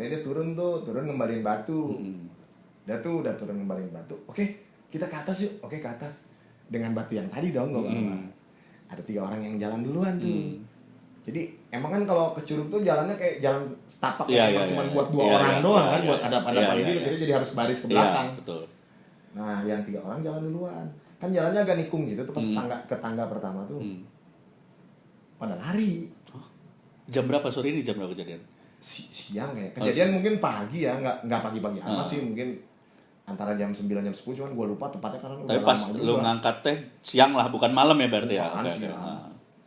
Akhirnya dia turun ngembalin batu. Udah turun ngembalin batu. Oke, kita ke atas yuk. Oke, ke atas. Dengan batu yang tadi dong gue bawa. Ada 3 orang yang jalan duluan tuh. Jadi emang kan kalau ke Curug tuh jalannya kayak jalan setapak cuma buat 2 orang doang kan, buat hadap-hadapan gitu. Jadi harus baris ke belakang. Betul. Nah, yang 3 orang jalan duluan. Kan jalannya agak nikung gitu tuh pas tangga pertama tuh. Pada lari. Jam berapa sore ini? Jam berapa kejadian? Siang kayak. Kejadian mungkin pagi ya, enggak pagi-pagi amat sih, mungkin antara jam 9 jam 10, cuman gue lupa tepatnya karena tapi pas lu ngangkat teh siang lah, bukan malam ya berarti ya.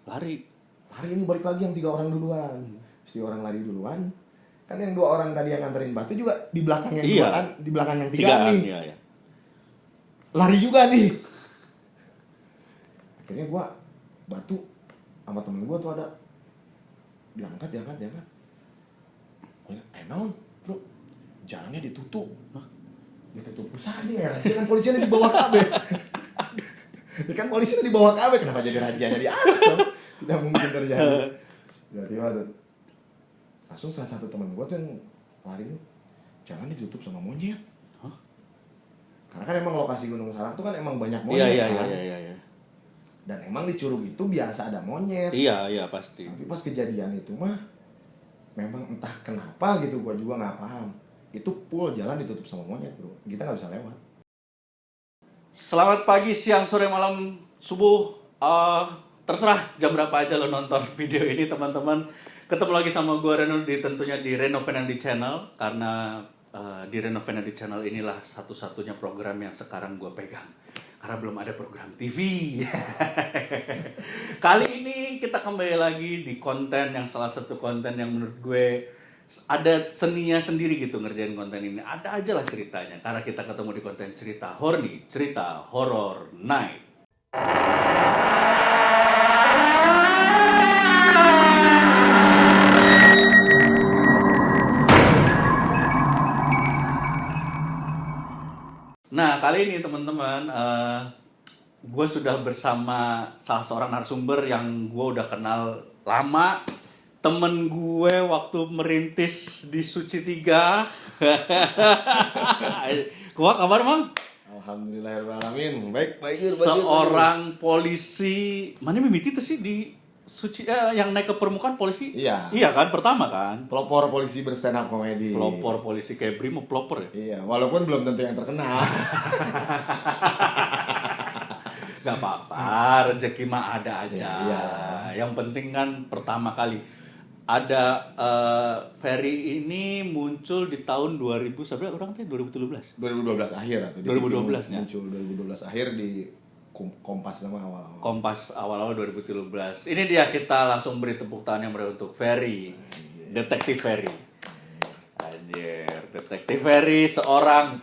Lari ini balik lagi yang 3 orang duluan. Si orang lari duluan. Kan yang 2 orang tadi yang nganterin batu juga di belakang yang di belakang yang 3 nih. Iya. Lari juga nih. Akhirnya gue batu sama temen gue tuh ada diangkat. Naon, bro? Jalannya ditutup. Ditutup usaha aja ya. Dia kan polisinya di bawah KB. Kenapa jadi razia di atas? Tidak mungkin terjadi. Tiba-tiba tuh langsung salah satu teman gue tuh yang lari tuh jalan ditutup sama monyet. Karena kan emang lokasi Gunung Salak tuh kan emang banyak monyet. Iya. Dan emang di Curug itu biasa ada monyet. Iya pasti. Tapi pas kejadian itu mah memang entah kenapa gitu, gue juga nggak paham. Itu full jalan ditutup sama monyet, bro. Kita nggak bisa lewat. Selamat pagi, siang, sore, malam, subuh. Terserah jam berapa aja lo nonton video ini, teman-teman. Ketemu lagi sama gue Reno tentunya di Reno Fernandi Channel. Karena di Reno Fernandi Channel inilah satu-satunya program yang sekarang gue pegang. Karena belum ada program TV. Kali ini kita kembali lagi di konten yang salah satu konten yang menurut gue ada seninya sendiri gitu ngerjain konten ini. Ada aja lah ceritanya. Karena kita ketemu di konten cerita horny, cerita horror night. Nah, kali ini teman-teman, gue sudah bersama salah seorang narasumber yang gue udah kenal lama. Temen gue waktu merintis di Suci 3. Kuat kabar, Mang? Alhamdulillahirrahmanirrahim. Baik. Seorang polisi, mana mimiti tuh sih di Suci yang naik ke permukaan polisi? Iya. Iya kan, pertama kan? Pelopor polisi berstand up komedi. Pelopor polisi kayak Brimo pelopor ya? Iya, walaupun belum tentu yang terkenal. Gak apa-apa, rezeki mah ada aja. Iya. Yang penting kan pertama kali ada Ferry ini muncul di tahun 2000 sebenarnya orang teh 2017 akhir atau 2012 ya. Muncul 2012 akhir di Kompas nama awal-awal. Kompas awal-awal 2017. Ini dia, kita langsung beri tepuk tangan yang meriah untuk Ferry. Detektif Ferry. Anjir, Detektif Ferry seorang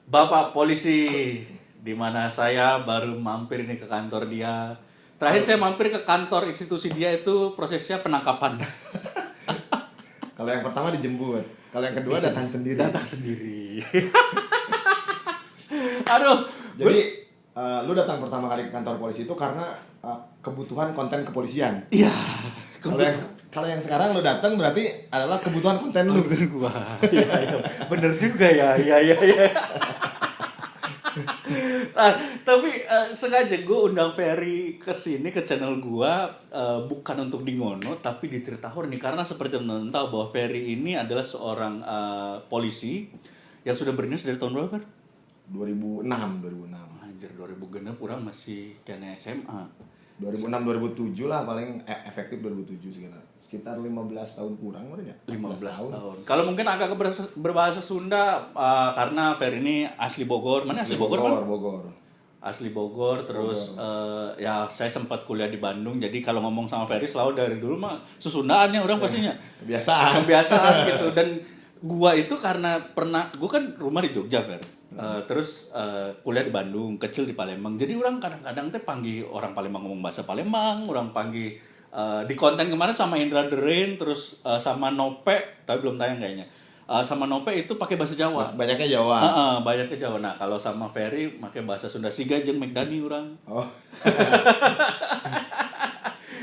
bapak polisi di mana saya baru mampir nih ke kantor dia. Terakhir saya mampir ke kantor institusi dia itu prosesnya penangkapan. Kalau yang pertama dijemput, kalau yang kedua datang sendiri. Aduh. Jadi lu datang pertama kali ke kantor polisi itu karena kebutuhan konten kepolisian. Iya. Kalau yang sekarang lu datang berarti adalah kebutuhan konten lu. Gua. Iya. Bener juga ya. Iya. Tapi sengaja gue undang Ferry ke sini ke channel gue bukan untuk di ngono tapi di cerita horor nih, karena seperti teman-teman tahu bahwa Ferry ini adalah seorang polisi yang sudah berdinas dari tahun berapa? 2006. Anjir, 2006 kurang masih kena SMA. 2006 2007 lah paling efektif 2007 sekitar 15 tahun kurang ya. 15 tahun. Kalau mungkin agak berbahasa Sunda karena Ferry ini asli Bogor. Mana asli Bogor? Bogor. Asli Bogor terus ya saya sempat kuliah di Bandung. Jadi kalau ngomong sama Ferry selalu dari dulu mah Susundaannya orang pastinya. Kebiasaan gitu. Dan gua itu karena gua kan rumah di Jogja, Fer. Terus kuliah di Bandung, kecil di Palembang. Jadi orang kadang-kadang teh panggil orang Palembang ngomong bahasa Palembang, orang panggil di konten kemarin sama Indra The Rain, terus sama Nope, tapi belum tayang kayaknya. Sama Nope itu pakai bahasa Jawa. Banyaknya Jawa. Banyaknya Jawa. Nah, kalau sama Ferry pakai bahasa Sunda. Siga jeung Megdani urang. Oh.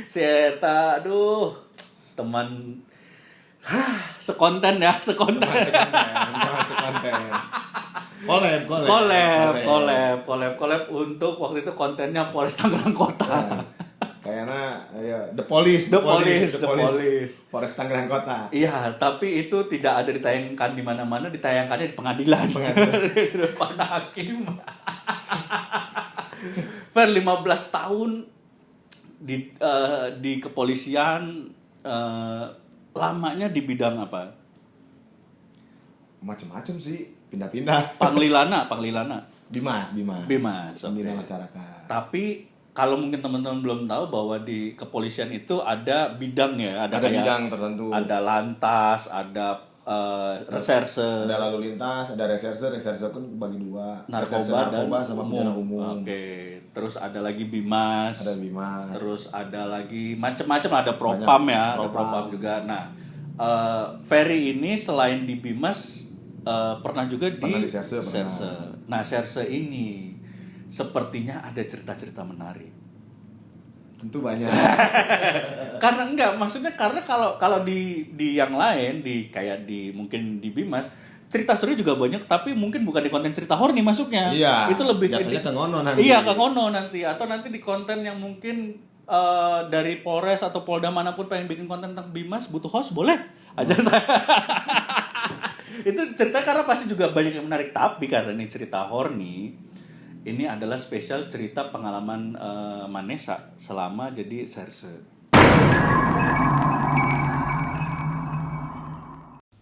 Si eta aduh, teman sekonten ya, sekonten. Teman sekonten. Collab untuk waktu itu kontennya Polres Tangerang Kota. Nah, kayaknya ya The Police. Polres Tangerang Kota. Iya, tapi itu tidak ada ditayangkan di mana-mana, ditayangkannya di pengadilan. Di depan hakim. Fer 15 tahun di kepolisian, lamanya di bidang apa? Macam-macam sih, pindah-pindah. Panglilana. Bimas. Okay. Pembina masyarakat. Tapi kalau mungkin teman-teman belum tahu bahwa di kepolisian itu ada bidang ya, ada kayak bidang tertentu. Ada lantas, ada reserse, ada lalu lintas, ada reserse kan bagi dua. narkoba dan sama pidana umum. Oke. Terus ada lagi Bimas. Ada Bimas. Terus ada lagi macam-macam, ada Propam ya, ada Propam juga. Nah, Ferry ini selain di Bimas pernah juga di Serse. Nah, Serse ini sepertinya ada cerita-cerita menarik. Tentu banyak. Karena kalau di yang lain, mungkin di Bimas, cerita seru juga banyak, tapi mungkin bukan di konten cerita horny masuknya. Iya. Itu lebih jatuhnya ke ngono nanti. Iya, ke ngono nanti, atau nanti di konten yang mungkin dari Polres atau Polda manapun pengen bikin konten tentang Bimas, butuh host, boleh aja saya. Itu cerita karena pasti juga banyak yang menarik, tapi karena ini cerita horny, ini adalah spesial cerita pengalaman Manesa selama jadi serse.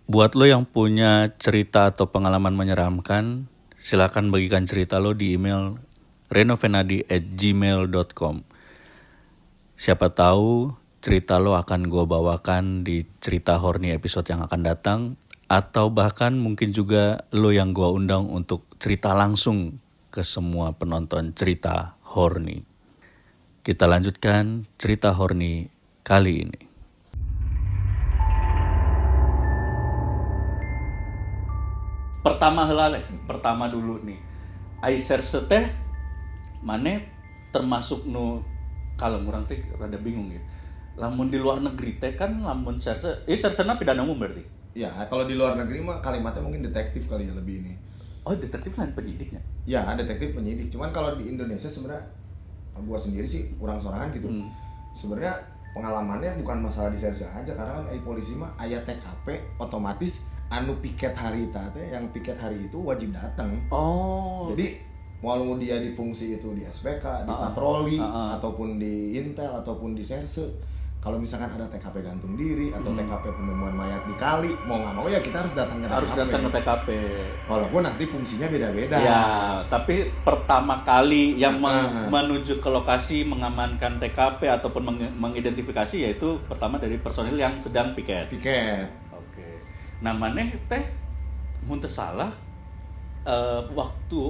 Buat lo yang punya cerita atau pengalaman menyeramkan, silakan bagikan cerita lo di email renovenadi@gmail.com. Siapa tahu cerita lo akan gue bawakan di cerita horny episode yang akan datang, atau bahkan mungkin juga lo yang gue undang untuk cerita langsung ke semua penonton cerita horny. Kita lanjutkan cerita horny kali ini. Pertama dulu nih. Ai serse teh mane termasuk nu kalau orang teh rada bingung ya. Lamun di luar negeri teh kan lamun serse, sersena pidana umum berarti. Ya, kalau di luar negeri mah kalimatnya mungkin detektif kali ya lebih ini. Oh, detektif lain penyidiknya? Ya, detektif penyidik. Cuman kalau di Indonesia sebenarnya gua sendiri sih kurang sorangan gitu. Sebenarnya pengalamannya bukan masalah di serse aja, karena kan polisi mah aya TKP otomatis anu piket hari teh, yang piket hari itu wajib datang. Oh. Jadi walau dia di fungsi itu di SPK, di patroli, ataupun di Intel, ataupun di serse, kalau misalkan ada TKP gantung diri atau TKP penemuan mayat di kali, mau nggak mau ya kita harus datang ke TKP. Harus datang ke TKP. Walaupun nanti fungsinya beda-beda. Ya, tapi pertama kali yang menuju ke lokasi mengamankan TKP ataupun mengidentifikasi yaitu pertama dari personil yang sedang piket. Oke. Namanya teh mun teu salah waktu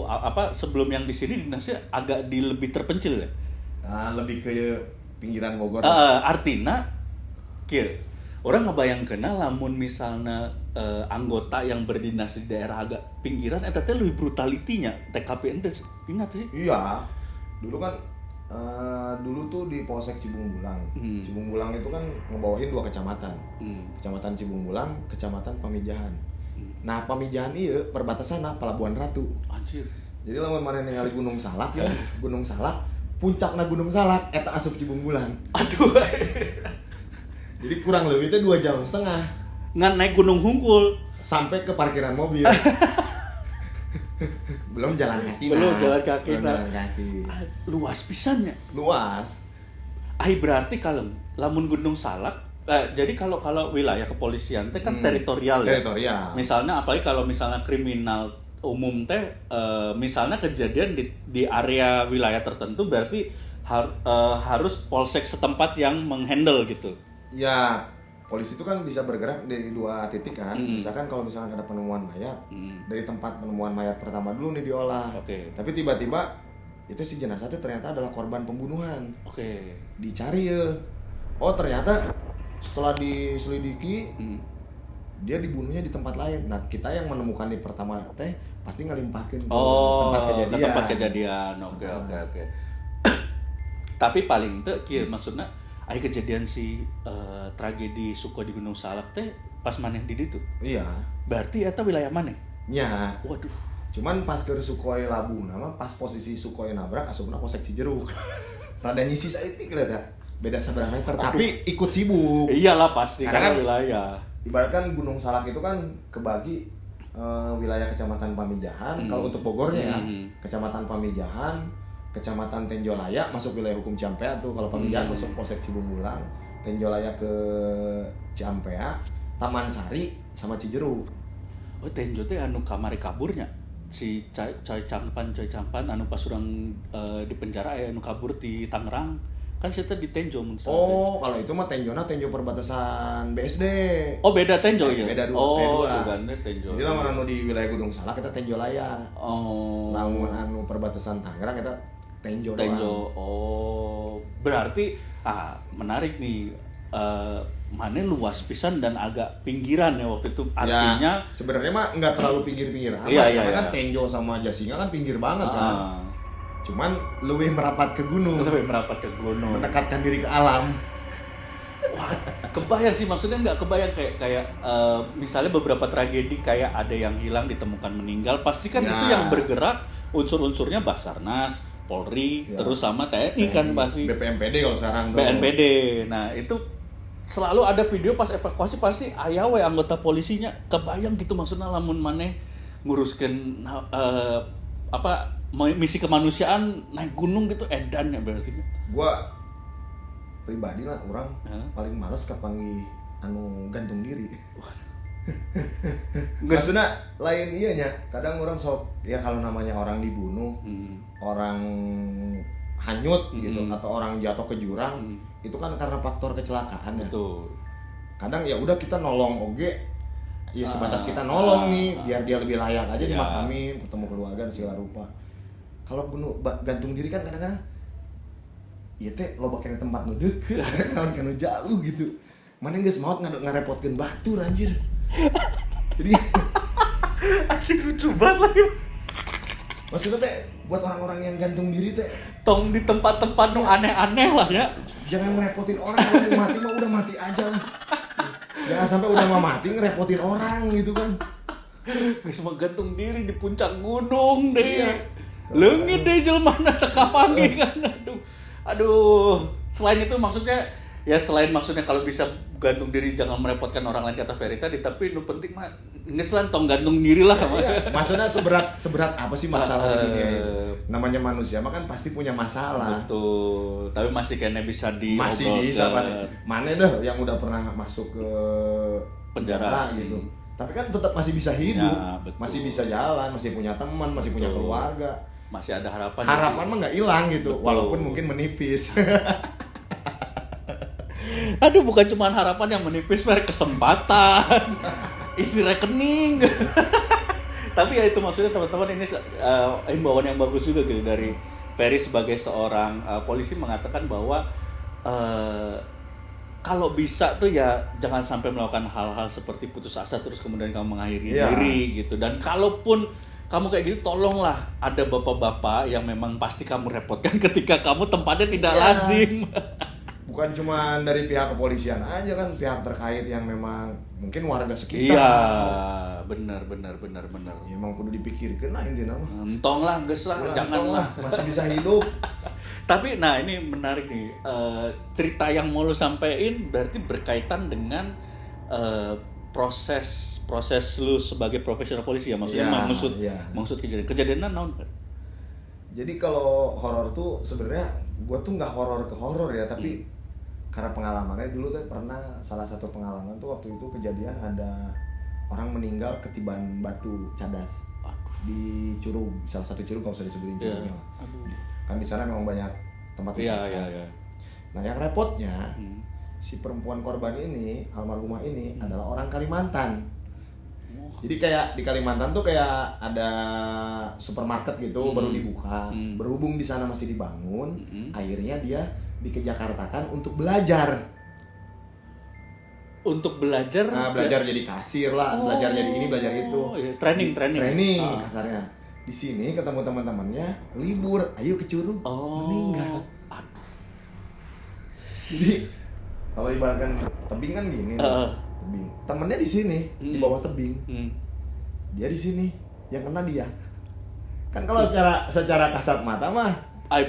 sebelum yang di sini dinasnya agak lebih terpencil ya. Nah, lebih ke pinggiran Bogor. Artina kieu. Orang ngebayangkeun lamun misalnya anggota yang berdinas di daerah agak pinggiran eta teh leuwih brutalitinya TKP ente ingat sih? Iya. Dulu kan dulu tuh di Polsek Cibung Bulang. Cibung Bulang itu kan ngebawahin 2 kecamatan. Kecamatan Cibung Bulang, Kecamatan Pamijahan. Nah, Pamijahan ieu perbatasanna Pelabuhan Ratu. Anjir. Jadi lamun maneh ningali Gunung Salak ya, Gunung Salak, puncakna Gunung Salak eta asup Cibung Bulang. Aduh. Jadi kurang lebih itu 2,5 jam ngan naik Gunung Hungkul sampai ke parkiran mobil. Belum jalan kaki. Jalan kaki. Luas pisannya. Luas. Berarti kalau lamun Gunung Salak, jadi kalau wilayah kepolisian teh kan teritorial ya. Teritorial. Misalnya apalagi kalau misalnya kriminal umum teh misalnya kejadian di area wilayah tertentu berarti harus polsek setempat yang menghandle gitu. Ya, polisi itu kan bisa bergerak dari 2 titik kan. Misalkan kalau misalkan ada penemuan mayat, dari tempat penemuan mayat pertama dulu nih diolah. Tapi tiba-tiba itu si jenazah itu ternyata adalah korban pembunuhan. Dicari ya. Oh, ternyata setelah diselidiki dia dibunuhnya di tempat lain. Nah, kita yang menemukan di pertama teh pasti ngelimpahin ke tempat kejadian. Oke. Tapi paling teu kieu maksudna kejadian si tragedi Suko di Gunung Salak teh pas maneh di ditu. Iya. Berarti eta wilayah maneh. Nya. Waduh. Cuman pas ke Sukhoi Labu nama pas posisi Sukhoi nabrak asupna Polsek Cijeruk. Rada nyisi saeutik lah beda seberapa meter tapi ikut sibuk. Iyalah pasti karena kan wilayah. Ibaratkan Gunung Salak itu kan kebagi wilayah Kecamatan Pamijahan. Kalau untuk Bogornya ya, Kecamatan Pamijahan, Kecamatan Tenjolaya masuk wilayah hukum Ciampea tuh. Kalau Pamijahan masuk Polsek Cibungbulang, Tenjolaya ke Ciampea, Taman Sari sama Cijeruk. Oh, Tenjo teh anu kamari kaburnya. Si Coy Campan anu pas urang di penjara anu kabur di Tangerang. Kan saya di Tenjo Oh, kalau itu mah Tenjo perbatasan BSD. Oh, beda Tenjo ya. Beda dua. Oh, Suganda Tenjo. Jadi lamun anu di wilayah Gunung Salak kita Tenjolaya. Oh. Lamun anu perbatasan Tangerang kita Tenjo. Oh, berarti menarik nih. Mana luas pisan dan agak pinggiran ya waktu itu artinya. Ya, sebenarnya mah nggak terlalu pinggir-pinggir amat. Iya. Kan Tenjo sama Jasinga kan pinggir banget kan. Cuman lebih merapat ke gunung. Mendekatkan diri ke alam. Wah, kebayang sih, maksudnya nggak kebayang kayak misalnya beberapa tragedi kayak ada yang hilang ditemukan meninggal, pasti kan itu yang bergerak unsur-unsurnya Basarnas, Polri, terus sama TNI kan pasti. BPMPD kalau sekarang tuh. BNPD. Nah, itu selalu ada video pas evakuasi pasti aya we anggota polisinya. Kebayang gitu maksudnya lamun maneh nguruskeun misi kemanusiaan naik gunung gitu edan ya berarti. Gua pribadi lah orang paling males kepanggih anu gantung diri. Maksudnya lain iyanya, kadang orang sok ya kalau namanya orang dibunuh, orang hanyut gitu atau orang jatuh ke jurang, itu kan karena faktor kecelakaan ya. Betul. Kadang ya udah kita nolong oge, ya sebatas kita nolong nih biar dia lebih layak aja dimakamin, ketemu keluarga dan segala rupa. Kalau bunuh gantung diri kan kadang-kadang iya teh lo bakal tempat nu deukeut, naon kana jauh gitu. Mana geus maot ngarepotkeun batur anjir. Jadi asik lucu banget lagi. Maksudnya teh buat orang-orang yang gantung diri teh tong di tempat-tempat nu aneh-aneh lah ya. Jangan ngerepotin orang, kalau mau mati mah udah mati aja lah. Jangan sampai udah mau mati ngerepotin orang gitu kan. Geus mah gantung diri di puncak gunung deh. Leungit deh jelmana teu kapanggih kan. Aduh. Selain itu maksudnya kalau bisa gantung diri jangan merepotkan orang lain kata Ferry tadi, tapi nu penting mah geus lan tong gantung diri lah. Iya. Maksudnya seberat apa sih masalah di dunia itu? Namanya manusia mah kan pasti punya masalah. Betul. Tapi masih kayaknya bisa masih bisa pasti. Mana deh yang udah pernah masuk ke penjara gitu. Tapi kan tetap masih bisa hidup, ya, masih bisa jalan, masih punya teman, masih punya keluarga. Masih ada harapan. Harapan mah nggak hilang gitu, walaupun mungkin menipis. Aduh, bukan cuma harapan yang menipis, kesempatan, isi rekening. Tapi ya itu maksudnya teman-teman, ini himbauan yang bagus juga gitu dari Ferry sebagai seorang polisi mengatakan bahwa kalau bisa tuh ya jangan sampai melakukan hal-hal seperti putus asa terus kemudian kamu mengakhiri diri gitu. Dan kalaupun kamu kayak gitu, tolonglah ada bapak-bapak yang memang pasti kamu repotkan ketika kamu tempatnya tidak lazim. Bukan cuma dari pihak kepolisian aja kan, pihak terkait yang memang mungkin warga sekitar. Iya, benar. Ya, emang kudu dipikirkan lah intinya mah. Entong lah, geus lah, janganlah. Masih bisa hidup. Tapi nah ini menarik nih, cerita yang mau lu sampein berarti berkaitan dengan proses lu sebagai profesional polisi ya, maksudnya maksud kejadiannya naon kan? Jadi kalau horor tuh sebenarnya gue tuh nggak horor ke horor ya, tapi karena pengalamannya dulu tuh pernah salah satu pengalaman tuh waktu itu kejadian ada orang meninggal ketiban batu cadas di Curug, salah satu curug, nggak usah disebutin curugnya lah. Kan di sana memang banyak tempat wisata. Iya. Nah yang repotnya si perempuan korban ini, almarhumah ini adalah orang Kalimantan. Jadi kayak di Kalimantan tuh kayak ada supermarket gitu baru dibuka. Berhubung di sana masih dibangun, akhirnya dia dikejakartakan untuk belajar. Untuk belajar? Nah, belajar jadi kasir lah, belajar jadi ini, belajar itu. Iya. Training. Kasarnya. Di sini ketemu teman-temannya, libur, ayo ke Curug, meninggal. Aduh. Jadi kalau ibaratkan tebing kan gini, tebing. Temennya di sini, di bawah tebing. Dia di sini, yang kena dia. Kan kalau secara kasat mata mah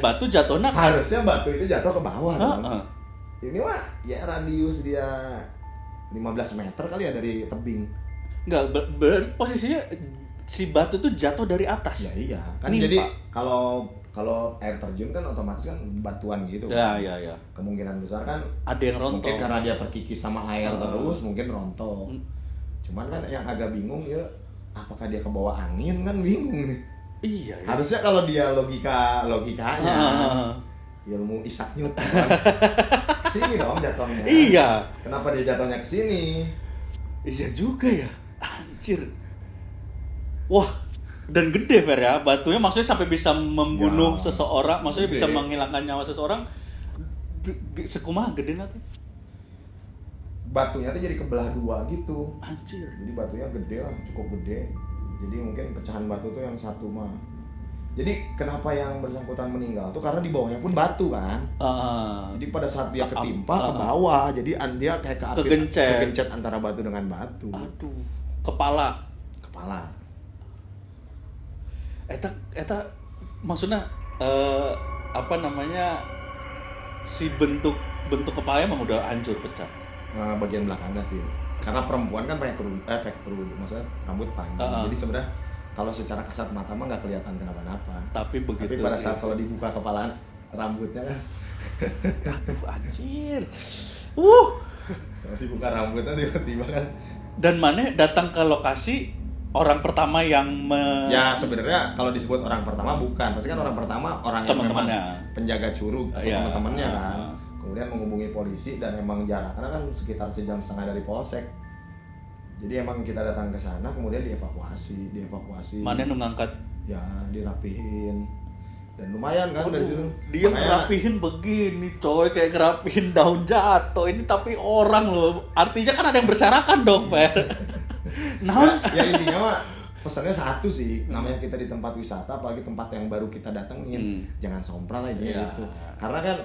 batu jatuhnya harusnya batu itu jatuh ke bawah. Ini mah ya radius dia 15 meter kali ya dari tebing. Enggak, posisinya si batu tuh jatuh dari atas. Ya iya, kan jadi kalau air terjun kan otomatis kan batuan gitu. Ya, kan. Ya. Kemungkinan besar kan ada yang rontok. Mungkin karena dia terkikis sama air terus mungkin rontok. Cuman kan yang agak bingung ya, apakah dia ke bawah angin kan bingung nih. Iya. Harusnya kalau dia logikanya ilmu Isaac Newton kan. Kesini dong jatuhnya. Iya. Kenapa dia jatuhnya ke sini? Iya juga ya. Anjir. Wah, dan gede Fer ya. Batunya maksudnya sampai bisa membunuh seseorang, maksudnya gede. bisa menghilangkan nyawa seseorang. Sekumaha gede nanti. Batunya tuh jadi kebelah dua gitu. Anjir. Jadi batunya gede lah, cukup gede. Jadi mungkin pecahan batu tuh yang satu mah. Jadi kenapa yang bersangkutan meninggal tuh karena di bawahnya pun batu kan. Jadi pada saat dia ketimpa ke bawah, jadi dia kayak kegencet antara batu dengan batu. Aduh, kepala. Eta maksudnya apa namanya, si bentuk kepalanya emang udah hancur pecah. Nah, bagian belakangnya sih. Karena perempuan kan pakai kerudung, maksudnya rambut panjang. Jadi sebenarnya kalau secara kasat mata mah nggak kelihatan kenapa-napa. Tapi begitu. Tapi pada saat kalau dibuka kepala rambutnya kan. Aduh, anjir. Kalau dibuka rambutnya tiba-tiba kan. Dan mana datang ke lokasi orang pertama yang Ya sebenarnya kalau disebut orang pertama bukan, pasti kan orang pertama orang yang memang penjaga curug atau teman-temannya kan. Kemudian menghubungi polisi dan emang jaraknya kan sekitar 1,5 jam dari polsek. Jadi emang kita datang ke sana kemudian dievakuasi. Mana ngangkat? Ya dirapihin. Dan lumayan kan dari situ. Dia ngerapihin begini coy, kayak ngerapihin daun jatuh. Ini tapi orang loh. Artinya kan ada yang berserakan dong, Fer. Ya intinya mah pesannya satu sih, namanya kita di tempat wisata, apalagi tempat yang baru kita datengin, jangan sompral aja gitu. Karena kan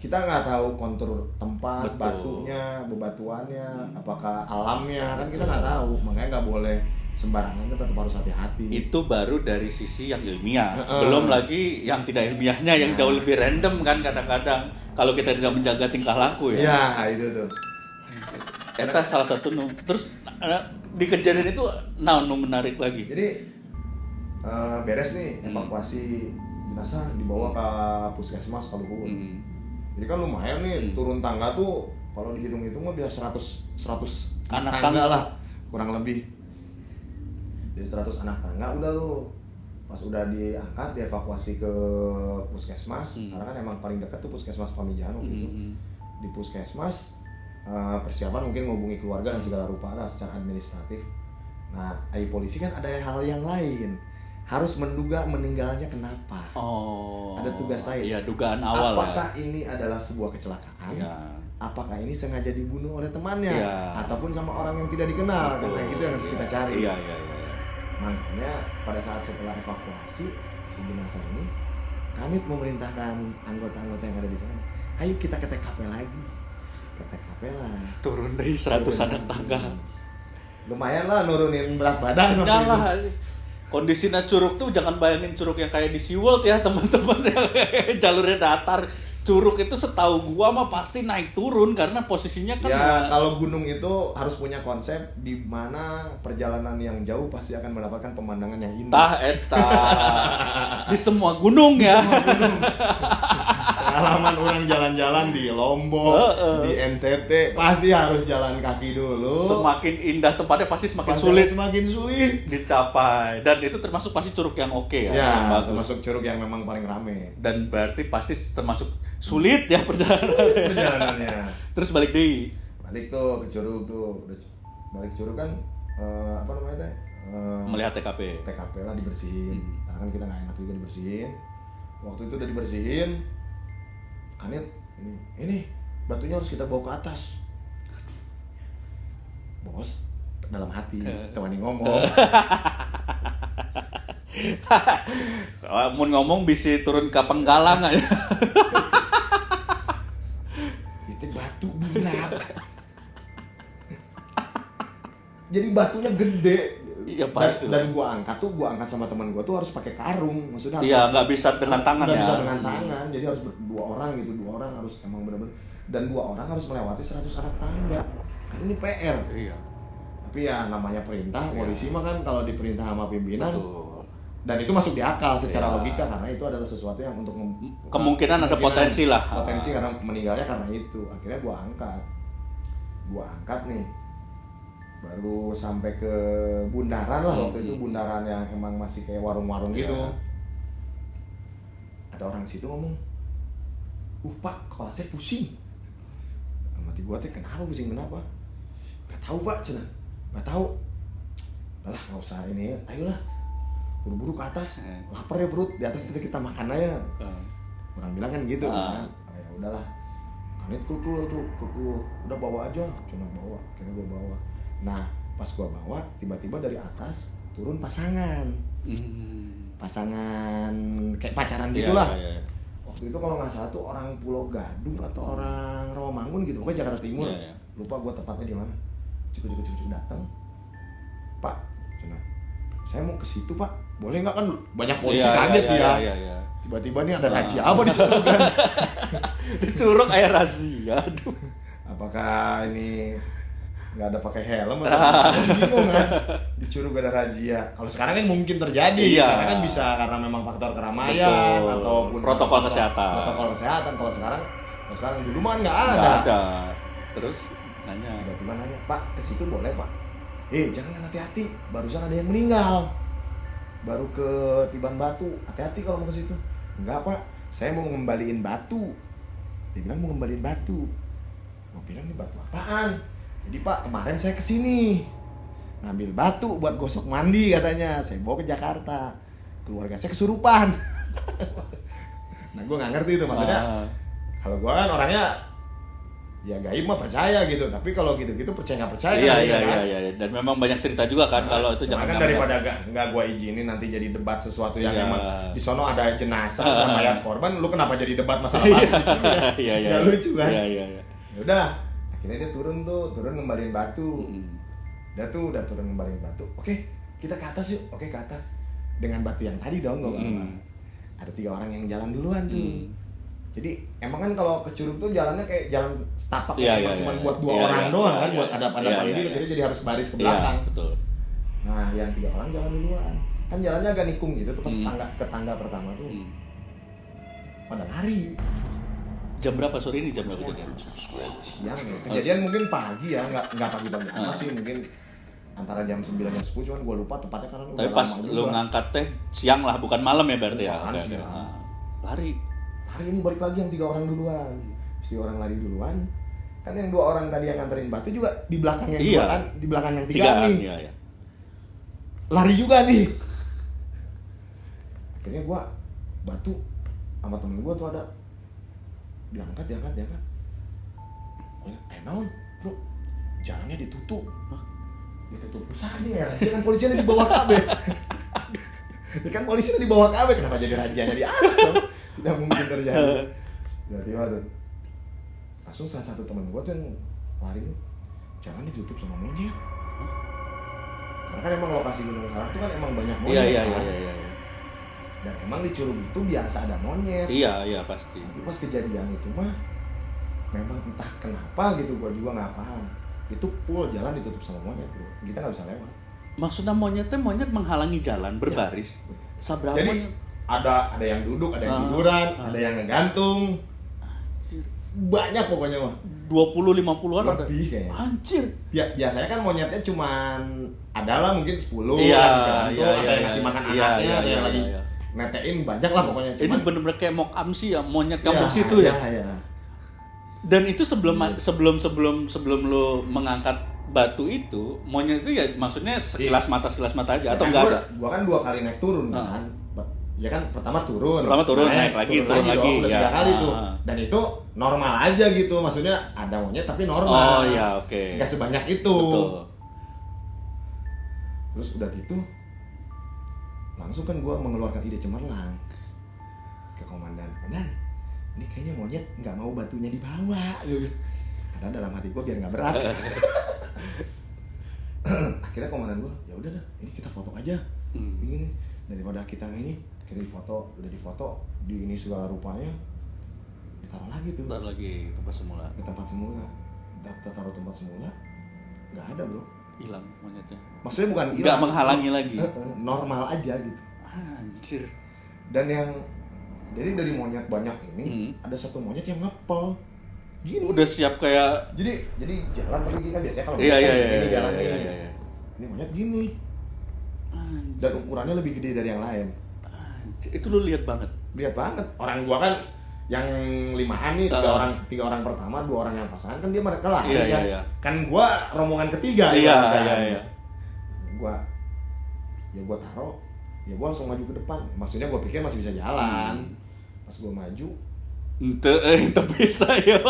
kita nggak tahu kontur tempat, batunya, bebatuannya, apakah alamnya, kan kita nggak tahu, makanya nggak boleh sembarangan, tetap harus hati-hati. Itu baru dari sisi yang ilmiah, belum lagi yang tidak ilmiahnya, yang jauh lebih random kan kadang-kadang kalau kita tidak menjaga tingkah laku ya. Ya itu tuh. Eta salah satu terus di kejadian itu menarik lagi. Jadi beres nih evakuasi jenazah dibawa ke puskesmas Kaluhun. Jadi kan lumayan nih turun tangga tuh kalau dihitung-hitung mah biasa 100 anak tangga lah kurang lebih. Jadi 100 anak tangga udah tuh. Pas udah diangkat dievakuasi ke puskesmas karena kan emang paling dekat tuh puskesmas Pamijahan gitu. Di puskesmas persiapan mungkin ngehubungi keluarga dan segala rupa lah secara administratif. Nah, polisi kan ada hal yang lain. Harus menduga meninggalnya kenapa. Ada tugas lain. Iya, dugaan awal. Apakah ini adalah sebuah kecelakaan? Ya. Apakah ini sengaja dibunuh oleh temannya? Ya. Ataupun sama orang yang tidak dikenal? Karena itu yang harus kita cari. Iya. Makanya pada saat setelah evakuasi si jenazah ini, kami memerintahkan anggota-anggota yang ada di sana, ayo kita ke TKP lagi. Ke TKP lah. Turun dari 100 anak tangga. Lumayan lah nurunin berat badan. Jangan. Kondisinya curug tuh jangan bayangin curug yang kayak di SeaWorld ya teman-teman, yang jalurnya datar. Curug itu setahu gua mah pasti naik turun karena posisinya kan ya kalau gunung itu harus punya konsep di mana perjalanan yang jauh pasti akan mendapatkan pemandangan yang indah. Di semua gunung ya. Pengalaman orang jalan-jalan di Lombok, di NTT pasti harus jalan kaki dulu. Semakin indah tempatnya pasti semakin sulit dicapai. Dan itu termasuk pasti curug yang oke ya. Ya, termasuk curug yang memang paling rame. Dan berarti pasti termasuk sulit ya perjalanannya. Terus balik tuh ke curug tuh. Balik curug kan apa namanya teh? Melihat TKP lah dibersihin. Nah, kan kita nggak enak juga dibersihin. Waktu itu udah dibersihin, Kanit ini batunya harus kita bawa ke atas. Bos dalam hati temani ngomong. Mun ngomong bisa turun ke penggalang aja. Itu batu berat. jadi batunya gede. Iya pasti. Dan gua angkat sama teman gua tuh harus pakai karung, maksudnya harus. Iya, nggak bisa dengan tangan nggak ya. bisa dengan tangan, jadi harus dua orang harus emang bener-bener, dan 2 orang harus melewati 100 anak tangga. Kan ini PR. Iya. Tapi ya namanya perintah, polisi mah kan kalau diperintah sama pimpinan. Betul. Dan itu masuk di akal secara logika karena itu adalah sesuatu yang untuk kemungkinan ada potensi lah. Potensi karena meninggalnya karena itu. Akhirnya gua angkat nih. Baru sampai ke bundaran lah waktu itu, bundaran yang emang masih kayak warung-warung gitu. Ada orang situ ngomong, Pak, kepala saya pusing." Mati gua teh, "Kenapa pusing, kenapa?" "Gak tahu Pak," cenah. "Gak tahu." "Alah, nggak usah ini, ayolah buru-buru ke atas, lapar ya perut, di atas itu kita makan aja." Orang bilang kan gitu kan. Ya udahlah, kanit kuku udah bawa aja, cuma bawa. Akhirnya gua bawa. Nah, pas gua bawa, tiba-tiba dari atas turun pasangan kayak pacaran gitulah. Iya. Waktu itu kalau nggak salah tuh orang Pulau Gadung atau orang Rawamangun gitu, pokoknya Jakarta Timur. Iya. Lupa gua tepatnya di mana. Cuk datang. "Pak, cina, saya mau ke situ Pak, boleh nggak?" Kan banyak polisi kaget ya. Iya. Tiba-tiba nih ada razia apa di Curug kan? Di Curug kayak razia. Aduh. Apakah ini nggak ada pakai helm atau bingung kan? Di Curug ada razia. Kalau sekarang kan mungkin terjadi, karena kan bisa karena memang faktor keramaian. Betul. Ataupun protokol kesehatan. Kalau sekarang dulu mah nggak ada. Nggak ada. Terus tiba-tiba nanya, "Pak, ke situ boleh Pak?" Jangan, hati-hati, barusan ada yang meninggal. Baru ke Tiban Batu, hati-hati kalau mau ke situ." "Enggak Pak, saya mau ngembaliin batu." Dia bilang mau ngembaliin batu. Gue bilang, "Ini batu apaan?" "Jadi Pak, kemarin saya kesini ngambil batu buat gosok mandi," katanya. "Saya bawa ke Jakarta, keluarga saya kesurupan." Nah, gue nggak ngerti itu maksudnya. Kalau gue kan orangnya ya gaib mah percaya gitu, tapi kalau gitu-gitu percaya nggak percaya. Iya. Dan memang banyak cerita juga kan kalau itu jangan kan daripada nggak gue izinin nanti jadi debat sesuatu yang emang di sono ada jenazah dan mayat korban, lu kenapa jadi debat masalah batu di sini ya? Nggak lucu kan? Iya. Udah, akhirnya dia turun ngembaliin batu. Dia tuh udah turun ngembaliin batu. "Oke, kita ke atas yuk." Oke, ke atas. Dengan batu yang tadi dong, ada 3 orang yang jalan duluan tuh. Jadi emang kan kalau ke Curug tuh jalannya kayak jalan setapak, cuma buat 2 orang doang kan, buat hadap-hadapan ini, jadi harus baris ke belakang. Betul. Nah, yang 3 orang jalan duluan. Kan jalannya agak nikung gitu tuh pas tangga pertama tuh. Pada lari. Jam berapa sore ini? Jam berapa kejadian? Siang ya. Kejadian mungkin pagi ya, nggak pagi-pagi amat sih, mungkin antara jam 9 jam 10, cuman gue lupa tepatnya karena tapi pas lu ngangkat teh siang lah, bukan malam ya berarti ya? Lari ini balik lagi yang 3 orang duluan. 3 orang lari duluan. Kan yang 2 orang tadi yang nganterin batu juga di belakang yang 2 kan, di belakang yang 3 nih. Iya. Lari juga nih. Akhirnya gua batu sama temen gua tuh ada diangkat. Naon, bro? Jalannya ditutup. Ditutup usahanya ya. Kan polisinya di bawah KB. Kan polisinya di bawah KB, kenapa jadi rajianya di atas dong? Tidak mungkin terjadi. Tiba-tiba tuh langsung salah satu teman gue tuh yang lari tuh, jalan ditutup sama monyet. Karena kan emang lokasi Gunung Salak tuh kan emang banyak monyet. Iya. Dan emang di Curug itu biasa ada monyet. Iya pasti. Tapi pas kejadian itu mah memang entah kenapa gitu, gue juga nggak paham. Itu full jalan ditutup sama monyet, bro. Kita nggak bisa lewat. Maksudnya monyet menghalangi jalan berbaris. Ya. Seberapa? Jadi ada yang duduk, ada yang tiduran, ada yang ngegantung. Banyak pokoknya mah. 20-50-an ada. Lebih kayaknya. Anjir. Ya, biasanya kan monyetnya cuman adalah mungkin 10 iya, atau yang ngasih makan anaknya, atau yang lagi netein, banyak lah pokoknya. Cuman, ini bener-bener kayak mock sih ya, monyet kampung situ ya. Dan itu sebelum lo mengangkat batu itu, monyet itu ya maksudnya sekilas mata aja, atau enggak ada? Gua kan 2 kali naik turun kan. Ya kan pertama turun naik lagi udah 3 kali tuh. Dan itu normal aja gitu, maksudnya ada monyet tapi normal. Oh iya, oke. Nggak sebanyak itu. Betul. Terus udah gitu langsung kan gue mengeluarkan ide cemerlang ke komandan, ini kayaknya monyet nggak mau batunya dibawa gitu. Karena dalam hati gue biar nggak berat. akhirnya komandan gue, ya udah dah, ini kita foto aja, ini daripada kita ini, akhirnya difoto, udah difoto, di ini segala rupanya, ditaruh lagi tuh. Taruh lagi tempat semula. Ke tempat semula, taruh tempat semula, nggak ada bro. Hilang monyetnya. Maksudnya bukan hilang. Nggak menghalangi lagi. Normal aja gitu. Anjir. Dan yang jadi dari monyet banyak ini ada satu monyet yang ngepel gini. Udah siap kayak Jadi jalan tapi gini kan biasanya kalau iya, ini jalan iya, ini. iya. Ini monyet gini. Anjir. Dan ukurannya lebih gede dari yang lain. Anjir. Itu lu lihat banget. Lihat banget. Orang gua kan yang 5-an nih, tiga orang pertama, 2 orang yang pasangan kan dia mereka lah. Iya, kan? iya. Kan gua rombongan ketiga. Iya, kan? iya. Gua taruh, ya gua langsung maju ke depan. Maksudnya gua pikir masih bisa jalan. Pas gua maju, ente bisa ya.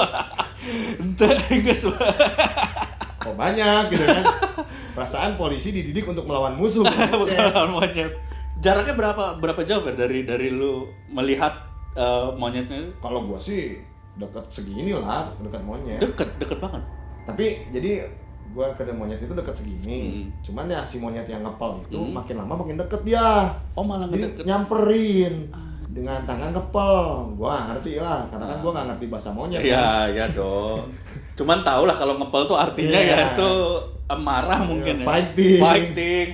Ente geus. kok banyak gitu kan. Perasaan polisi dididik untuk melawan musuh. Bukan monyet. Jaraknya berapa jauh Ber, dari lu melihat monyetnya? Kalau gua sih dekat segini lah, dekat monyet. Deket banget. Tapi jadi gua ke monyet itu dekat segini. Cuman ya si monyet yang ngepel itu makin lama makin deket dia. Oh malah jadi ngedeket. nyamperin dengan tangan ngepel. Gua ngerti lah, karena kan gua nggak ngerti bahasa monyet. Iya dong. Cuman tau lah kalau ngepel tuh artinya ya itu marah mungkin ya.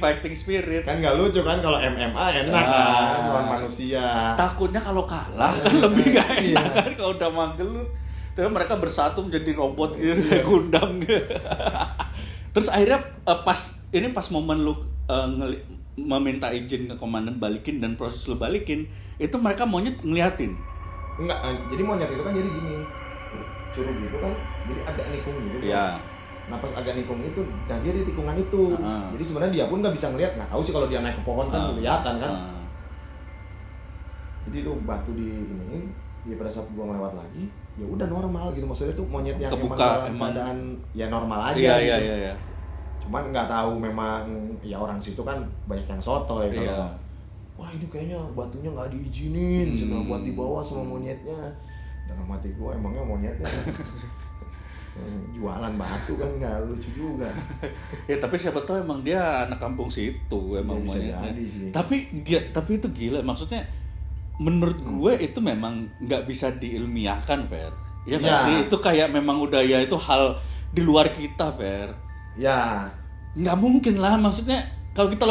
Fighting spirit. Kan nggak lucu kan kalau MMA enak kan lawan manusia. Takutnya kalau kalah kan lebih gak enak kan kalau udah manggelut. Terus mereka bersatu menjadi robot gitu, kayak Gundam gitu. Terus akhirnya pas momen lu meminta izin ke komandan balikin dan proses lu balikin, itu mereka monyet ngeliatin. Enggak, jadi monyet itu kan jadi gini. Curug gitu kan, jadi agak nikung gitu. Iya. Nah pas agak nikung itu, nah dia di tikungan itu. Jadi sebenarnya dia pun nggak bisa ngeliat, nggak tahu sih kalau dia naik ke pohon kan kelihatan kan. Jadi itu batu di ini, dia pada saat gua ngelewat lagi, ya udah normal gitu. Maksudnya tuh monyet yang kebuka, emang dalam keadaan ya normal aja. Iya, gitu. iya. Cuman nggak tahu memang ya orang situ kan banyak yang sotoy kalau Iya. wah ini kayaknya batunya nggak diizinin, cuma buat dibawa sama monyetnya. Dalam hati gua emangnya monyetnya jualan batu kan nggak lucu juga. Ya tapi siapa tahu emang dia anak kampung situ emang Ya, bisa monyetnya. jadi sih. Tapi itu gila, maksudnya menurut gue itu memang nggak bisa diilmiahkan, Fer. Ya nggak sih, itu kayak memang udah ya itu hal di luar kita, Fer. Ya. Nggak mungkin lah, maksudnya kalau kita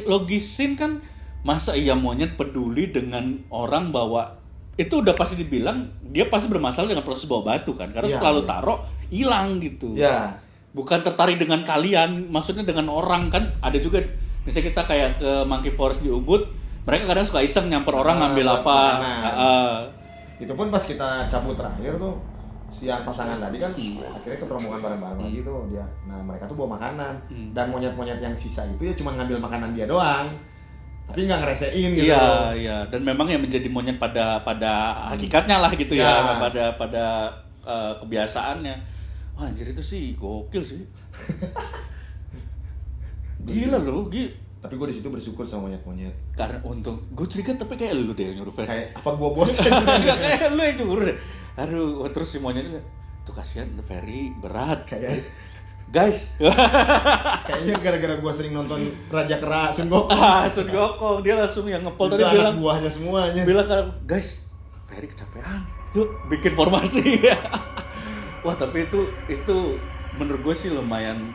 logisin kan, masa iya monyet peduli dengan orang bawa, itu udah pasti dibilang dia pasti bermasalah dengan proses bawa batu kan, karena setelah lu taruh hilang gitu. Ya. Bukan tertarik dengan kalian, maksudnya dengan orang kan. Ada juga misalnya kita kayak ke Monkey Forest di Ubud, mereka kadang suka iseng nyamper orang ngambil apa. Itu pun pas kita cabut terakhir tuh, siang pasangan tadi kan akhirnya ke rombongan bareng-bareng lagi tuh dia. Nah mereka tuh bawa makanan dan monyet-monyet yang sisa itu ya cuma ngambil makanan dia doang, tapi nggak ngeresein gitu. Iya. Dan memang yang menjadi monyet pada hakikatnya lah gitu ya, pada kebiasaannya. Wah anjir itu sih gokil sih. Gila loh, gila. Tapi gue di situ bersyukur sama monyet-monyet. Karena untung gue curiga tapi kayak lu deh yang nyuruh. Kayak apa gue bos? Kayak lu yang nyuruh deh. Aduh, terus si monyetnya tuh kasihan Ferry berat Kayak guys. kayaknya gara-gara gue sering nonton Raja Kera Sun Gokong. Sun Gokong dia langsung yang ngepol tadi anak bilang buahnya semuanya. Bilang kan guys, Ferry kecapean. Yuk bikin formasi. Wah tapi itu menurut gue sih lumayan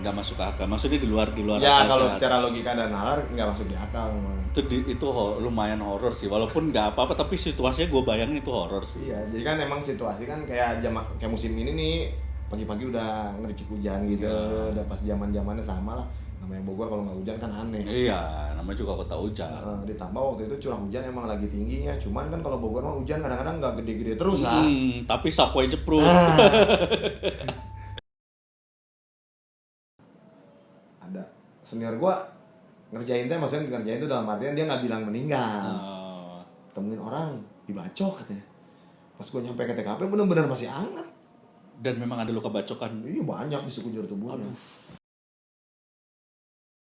nggak masuk akal. Maksudnya di luar ya akal. Kalau secara logika dan nalar nggak masuk di akal memang. Itu lumayan horor sih, walaupun nggak apa-apa tapi situasinya gue bayangin itu horor sih. Iya, jadi kan emang situasi kan kayak musim ini nih pagi-pagi udah ngericik hujan gitu. Udah pas zamannya sama lah. Namanya Bogor kalau nggak hujan kan aneh. Iya, namanya juga kota hujan. Ditambah waktu itu curah hujan emang lagi tingginya. Cuman kan kalau Bogor mah hujan kadang-kadang nggak gede-gede terus lah. Tapi sapoy jeprut. Ada senior gua ngerjain teh, maksudnya ngerjain itu dalam artian dia nggak bilang meninggal. Temuin orang dibacok katanya. Pas gua nyampe ke TKP bener-bener masih hangat. Dan memang ada luka bacokan. Iya banyak di sekujur tubuhnya. Aduh.